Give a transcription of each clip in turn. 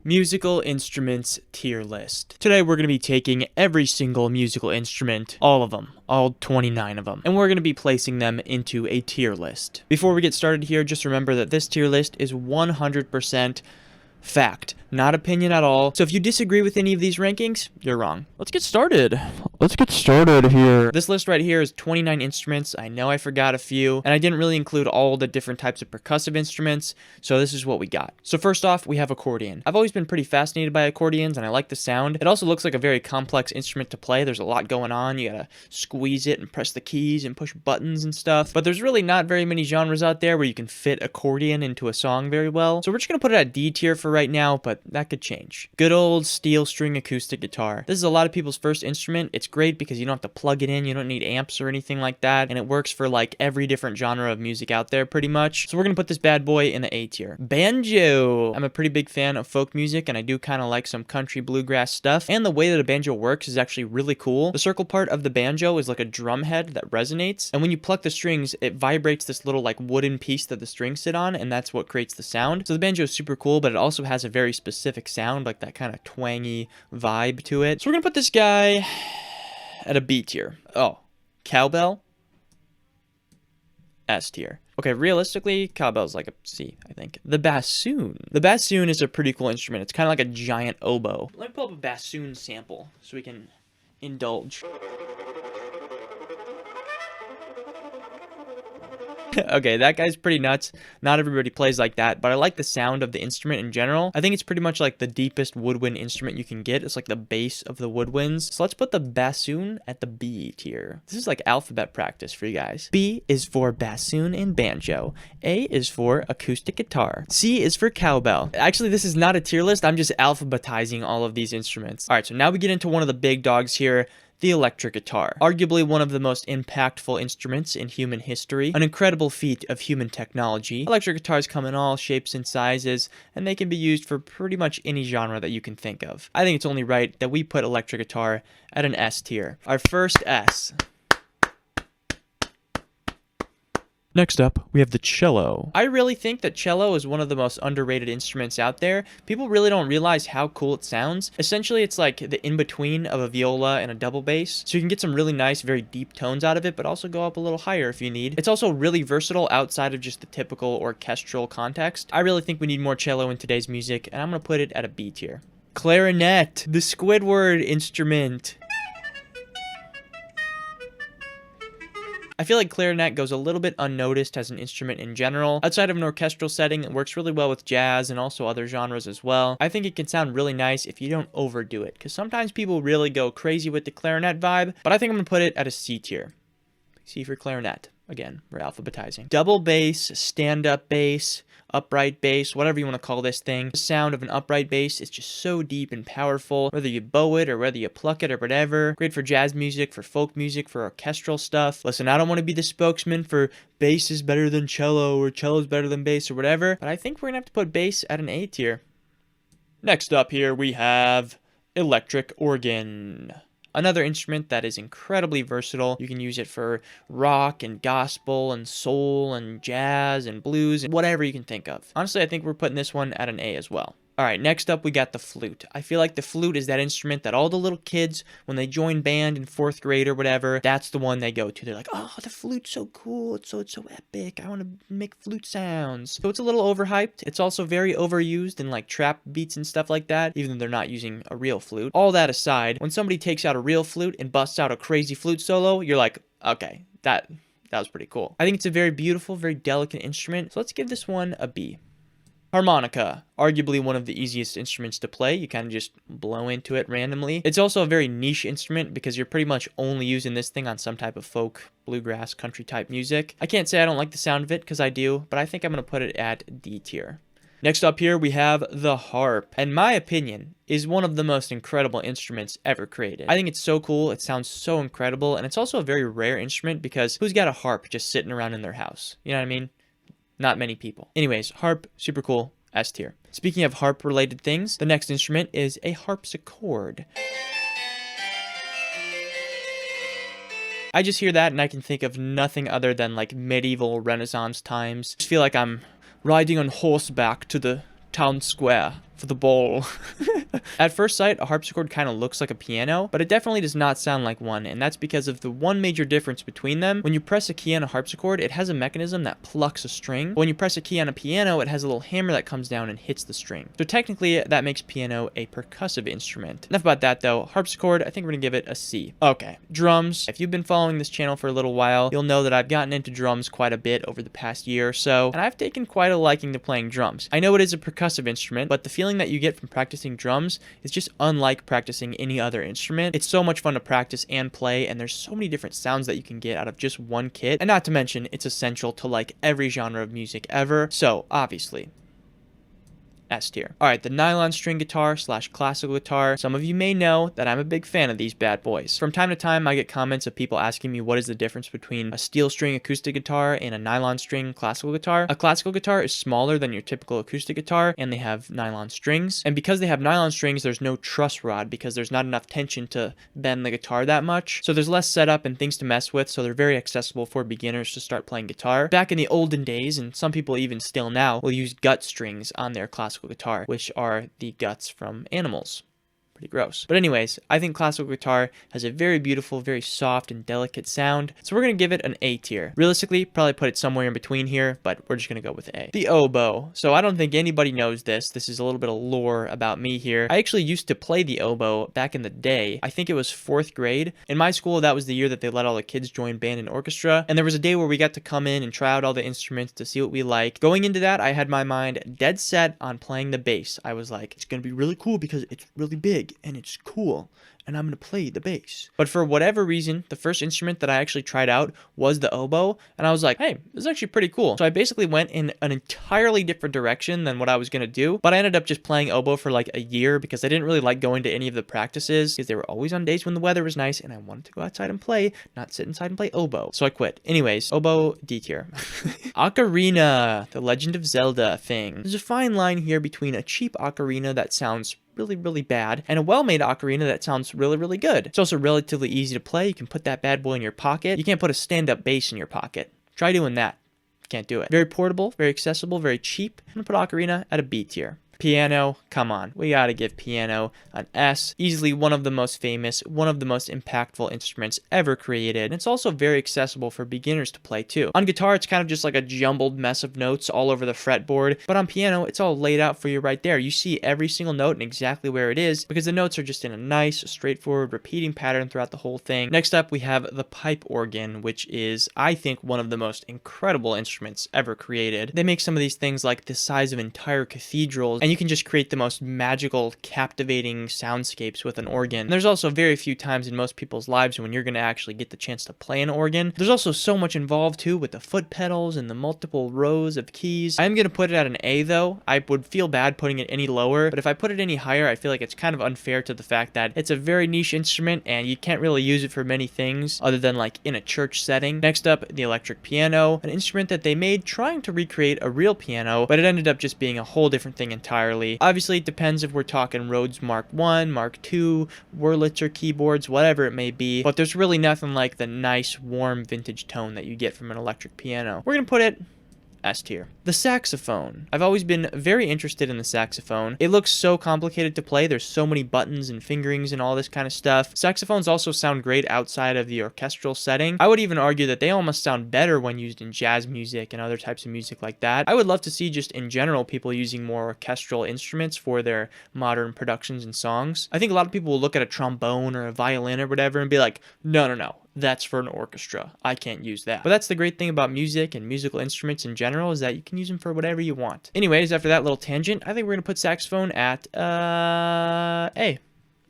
Musical instruments tier list. Today we're going to be taking every single musical instrument, all of them, all 29 of them, and we're going to be placing them into a tier list. Before we get started here, just remember that this tier list is 100% fact, not opinion at all. So if you disagree with any of these rankings, you're wrong. Let's get started. Here. This list right here is 29 instruments. I know I forgot a few, and I didn't really include all the different types of percussive instruments, so this is what we got. So first off, we have accordion. I've always been pretty fascinated by accordions, and I like the sound. It also looks like a very complex instrument to play. There's a lot going on. You gotta squeeze it and press the keys and push buttons and stuff, but there's really not very many genres out there where you can fit accordion into a song very well. So we're just gonna put it at D tier for right now, but that could change. Good old steel string acoustic guitar. This is a lot of people's first instrument. It's great because you don't have to plug it in, you don't need amps or anything like that, and it works for like every different genre of music out there pretty much. So we're gonna put this bad boy in the A tier. Banjo. I'm a pretty big fan of folk music, and I do kind of like some country bluegrass stuff, and the way that a banjo works is actually really cool. The circle part of the banjo is like a drum head that resonates, and when you pluck the strings, it vibrates this little like wooden piece that the strings sit on, and that's what creates the sound. So the banjo is super cool, but it also has a very specific sound, like that kind of twangy vibe to it. So we're gonna put this guy at a B tier. Oh, cowbell? S tier. Okay, realistically, cowbell's like a C, I think. The bassoon. The bassoon is a pretty cool instrument. It's kind of like a giant oboe. Let me pull up a bassoon sample so we can indulge. Okay, that guy's pretty nuts. Not everybody plays like that, but I like the sound of the instrument in general. I think it's pretty much like the deepest woodwind instrument you can get. It's like the base of the woodwinds. So let's put the bassoon at the B tier. This is like alphabet practice for you guys. B is for bassoon and banjo. A is for acoustic guitar. C is for cowbell. Actually, this is not a tier list. I'm just alphabetizing all of these instruments. All right, so now we get into one of the big dogs here. The electric guitar, arguably one of the most impactful instruments in human history, an incredible feat of human technology. Electric guitars come in all shapes and sizes, and they can be used for pretty much any genre that you can think of. I think it's only right that we put electric guitar at an S tier. Our first S. Next up, we have the cello. I really think that cello is one of the most underrated instruments out there. People really don't realize how cool it sounds. Essentially, it's like the in-between of a viola and a double bass. So you can get some really nice, very deep tones out of it, but also go up a little higher if you need. It's also really versatile outside of just the typical orchestral context. I really think we need more cello in today's music, and I'm gonna put it at a B tier. Clarinet, the Squidward instrument. I feel like clarinet goes a little bit unnoticed as an instrument in general. Outside of an orchestral setting, it works really well with jazz and also other genres as well. I think it can sound really nice if you don't overdo it, because sometimes people really go crazy with the clarinet vibe, but I think I'm going to put it at a C tier. C for clarinet. Again, we're alphabetizing. Double bass, stand-up bass, upright bass, whatever you want to call this thing. The sound of an upright bass is just so deep and powerful, whether you bow it or whether you pluck it or whatever. Great for jazz music, for folk music, for orchestral stuff. Listen, I don't want to be the spokesman for bass is better than cello or cello is better than bass or whatever, but I think we're going to have to put bass at an A tier. Next up here we have electric organ. Another instrument that is incredibly versatile. You can use it for rock and gospel and soul and jazz and blues and whatever you can think of. Honestly, I think we're putting this one at an A as well. All right, next up we got the flute. I feel like the flute is that instrument that all the little kids, when they join band in 4th grade or whatever, that's the one they go to. They're like, oh, the flute's so cool. It's so epic. I want to make flute sounds. So it's a little overhyped. It's also very overused in like trap beats and stuff like that, even though they're not using a real flute. All that aside, when somebody takes out a real flute and busts out a crazy flute solo, you're like, okay, that was pretty cool. I think it's a very beautiful, very delicate instrument. So let's give this one a B. Harmonica, arguably one of the easiest instruments to play. You kind of just blow into it randomly. It's also a very niche instrument because you're pretty much only using this thing on some type of folk, bluegrass, country type music. I can't say I don't like the sound of it because I do, but I think I'm going to put it at D tier. Next up here we have the harp. In my opinion, is one of the most incredible instruments ever created. I think it's so cool. It sounds so incredible, and it's also a very rare instrument because who's got a harp just sitting around in their house? You know what I mean? Not many people. Anyways, harp, super cool, S tier. Speaking of harp-related things, the next instrument is a harpsichord. I just hear that and I can think of nothing other than like medieval Renaissance times. I just feel like I'm riding on horseback to the town square for the bowl. At first sight, a harpsichord kind of looks like a piano, but it definitely does not sound like one, and that's because of the one major difference between them. When you press a key on a harpsichord, it has a mechanism that plucks a string, but when you press a key on a piano, it has a little hammer that comes down and hits the string. So technically, that makes piano a percussive instrument. Enough about that though. Harpsichord, I think we're gonna give it a C. Okay, drums. If you've been following this channel for a little while, you'll know that I've gotten into drums quite a bit over the past year or so, and I've taken quite a liking to playing drums. I know it is a percussive instrument, but the feeling that you get from practicing drums is just unlike practicing any other instrument. It's so much fun to practice and play, and there's so many different sounds that you can get out of just one kit, and not to mention it's essential to like every genre of music ever. So obviously S tier. Alright, the nylon string guitar / classical guitar. Some of you may know that I'm a big fan of these bad boys. From time to time, I get comments of people asking me what is the difference between a steel string acoustic guitar and a nylon string classical guitar. A classical guitar is smaller than your typical acoustic guitar, and they have nylon strings. And because they have nylon strings, there's no truss rod because there's not enough tension to bend the guitar that much. So there's less setup and things to mess with, so they're very accessible for beginners to start playing guitar. Back in the olden days, and some people even still now, will use gut strings on their classical guitar, which are the guts from animals. Pretty gross. But anyways, I think classical guitar has a very beautiful, very soft and delicate sound, so we're going to give it an A tier. Realistically, probably put it somewhere in between here, but we're just going to go with A. The oboe. So I don't think anybody knows this. This is a little bit of lore about me here. I actually used to play the oboe back in the day. I think it was 4th grade. In my school, that was the year that they let all the kids join band and orchestra, and there was a day where we got to come in and try out all the instruments to see what we like. Going into that, I had my mind dead set on playing the bass. I was like, it's going to be really cool because it's really big and it's cool, and I'm going to play the bass. But for whatever reason, the first instrument that I actually tried out was the oboe, and I was like, hey, this is actually pretty cool. So I basically went in an entirely different direction than what I was going to do, but I ended up just playing oboe for like a year because I didn't really like going to any of the practices because they were always on days when the weather was nice and I wanted to go outside and play, not sit inside and play oboe. So I quit. Anyways, oboe D tier. Ocarina, the Legend of Zelda thing. There's a fine line here between a cheap ocarina that sounds really bad and a well-made ocarina that sounds really good. It's also relatively easy to play. You can put that bad boy in your pocket. You can't put a stand-up bass in your pocket. Try doing that. Can't do it. Very portable, very accessible, very cheap. I'm gonna put ocarina at a B tier. Piano, come on. We gotta give piano an S. Easily one of the most famous, one of the most impactful instruments ever created. And it's also very accessible for beginners to play too. On guitar, it's kind of just like a jumbled mess of notes all over the fretboard. But on piano, it's all laid out for you right there. You see every single note and exactly where it is because the notes are just in a nice, straightforward, repeating pattern throughout the whole thing. Next up, we have the pipe organ, which is, I think, one of the most incredible instruments ever created. They make some of these things like the size of entire cathedrals, and you can just create the most magical, captivating soundscapes with an organ. And there's also very few times in most people's lives when you're going to actually get the chance to play an organ. There's also so much involved too with the foot pedals and the multiple rows of keys. I'm going to put it at an A though. I would feel bad putting it any lower, but if I put it any higher, I feel like it's kind of unfair to the fact that it's a very niche instrument and you can't really use it for many things other than like in a church setting. Next up, the electric piano, an instrument that they made trying to recreate a real piano, but it ended up just being a whole different thing entirely. Obviously, it depends if we're talking Rhodes Mark 1, Mark 2, Wurlitzer keyboards, whatever it may be, but there's really nothing like the nice, warm, vintage tone that you get from an electric piano. We're going to put it S tier. The saxophone. I've always been very interested in the saxophone. It looks so complicated to play. There's so many buttons and fingerings and all this kind of stuff. Saxophones also sound great outside of the orchestral setting. I would even argue that they almost sound better when used in jazz music and other types of music like that. I would love to see just in general people using more orchestral instruments for their modern productions and songs. I think a lot of people will look at a trombone or a violin or whatever and be like, no. That's for an orchestra. I can't use that. But that's the great thing about music and musical instruments in general is that you can use them for whatever you want. Anyways, after that little tangent, I think we're going to put saxophone at A.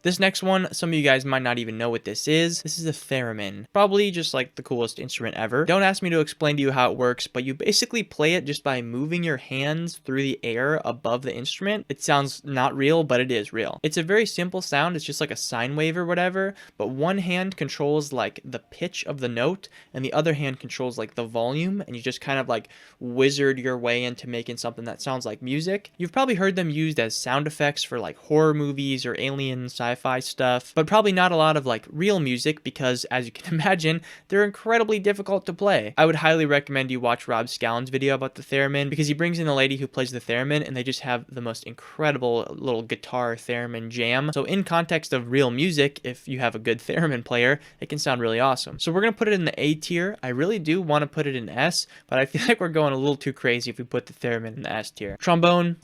This next one, some of you guys might not even know what this is. This is a theremin. Probably just like the coolest instrument ever. Don't ask me to explain to you how it works, but you basically play it just by moving your hands through the air above the instrument. It sounds not real, but it is real. It's a very simple sound. It's just like a sine wave or whatever, but one hand controls like the pitch of the note and the other hand controls like the volume, and you just kind of like wizard your way into making something that sounds like music. You've probably heard them used as sound effects for like horror movies or alien sci sci-fi stuff, but probably not a lot of like real music because, as you can imagine, they're incredibly difficult to play. I would highly recommend you watch Rob Scallon's video about the theremin because he brings in the lady who plays the theremin and they just have the most incredible little guitar theremin jam. So in context of real music, if you have a good theremin player, it can sound really awesome. So we're going to put it in the A tier. I really do want to put it in S, but I feel like we're going a little too crazy if we put the theremin in the S tier. Trombone,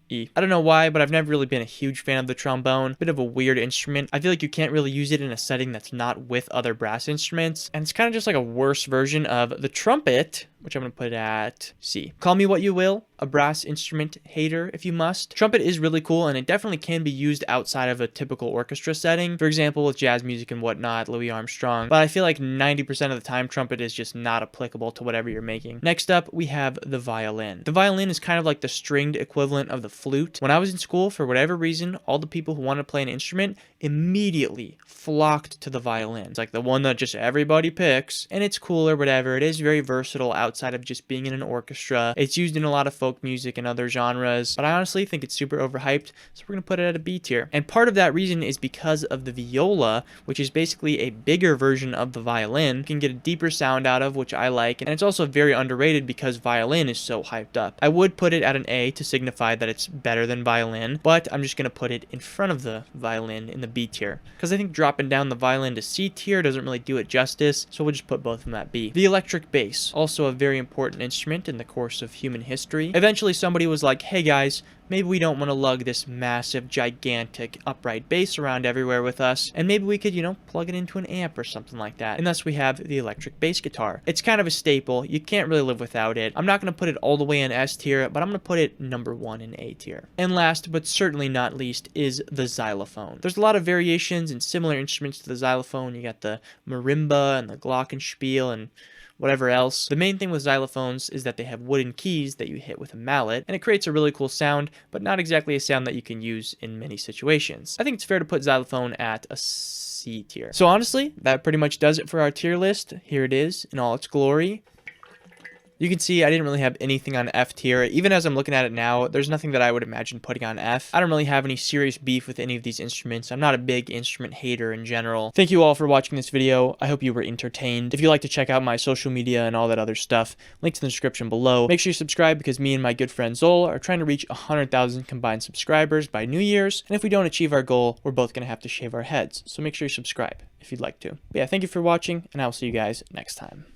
E. I don't know why, but I've never really been a huge fan of the trombone. Bit of a weird instrument. I feel like you can't really use it in a setting that's not with other brass instruments. And it's kind of just like a worse version of the trumpet, which I'm going to put at C. Call me what you will, a brass instrument hater if you must. Trumpet is really cool and it definitely can be used outside of a typical orchestra setting. For example, with jazz music and whatnot, Louis Armstrong. But I feel like 90% of the time, trumpet is just not applicable to whatever you're making. Next up, we have the violin. The violin is kind of like the stringed equivalent of the flute. When I was in school, for whatever reason, all the people who wanted to play an instrument immediately flocked to the violin. It's like the one that just everybody picks, and it's cool or whatever. It is very versatile outside of just being in an orchestra. It's used in a lot of folk music and other genres, but I honestly think it's super overhyped, so we're going to put it at a B tier. And part of that reason is because of the viola, which is basically a bigger version of the violin. You can get a deeper sound out of, which I like, and it's also very underrated because violin is so hyped up. I would put it at an A to signify that it's better than violin, but I'm just going to put it in front of the violin in the B tier, because I think dropping down the violin to C tier doesn't really do it justice, so we'll just put both of them at B. The electric bass, also a very important instrument in the course of human history. Eventually somebody was like, hey guys, maybe we don't want to lug this massive, gigantic, upright bass around everywhere with us, and maybe we could, plug it into an amp or something like that. And thus we have the electric bass guitar. It's kind of a staple. You can't really live without it. I'm not going to put it all the way in S tier, but I'm going to put it number 1 in A tier. And last, but certainly not least, is the xylophone. There's a lot of variations and similar instruments to the xylophone. You got the marimba and the glockenspiel and whatever else. The main thing with xylophones is that they have wooden keys that you hit with a mallet, and it creates a really cool sound, but not exactly a sound that you can use in many situations. I think it's fair to put xylophone at a C tier. So honestly, that pretty much does it for our tier list. Here it is in all its glory. You can see I didn't really have anything on F tier. Even as I'm looking at it now, there's nothing that I would imagine putting on F. I don't really have any serious beef with any of these instruments. I'm not a big instrument hater in general. Thank you all for watching this video. I hope you were entertained. If you'd like to check out my social media and all that other stuff, links in the description below. Make sure you subscribe because me and my good friend Zol are trying to reach 100,000 combined subscribers by New Year's. And if we don't achieve our goal, we're both going to have to shave our heads. So make sure you subscribe if you'd like to. But yeah, thank you for watching, and I will see you guys next time.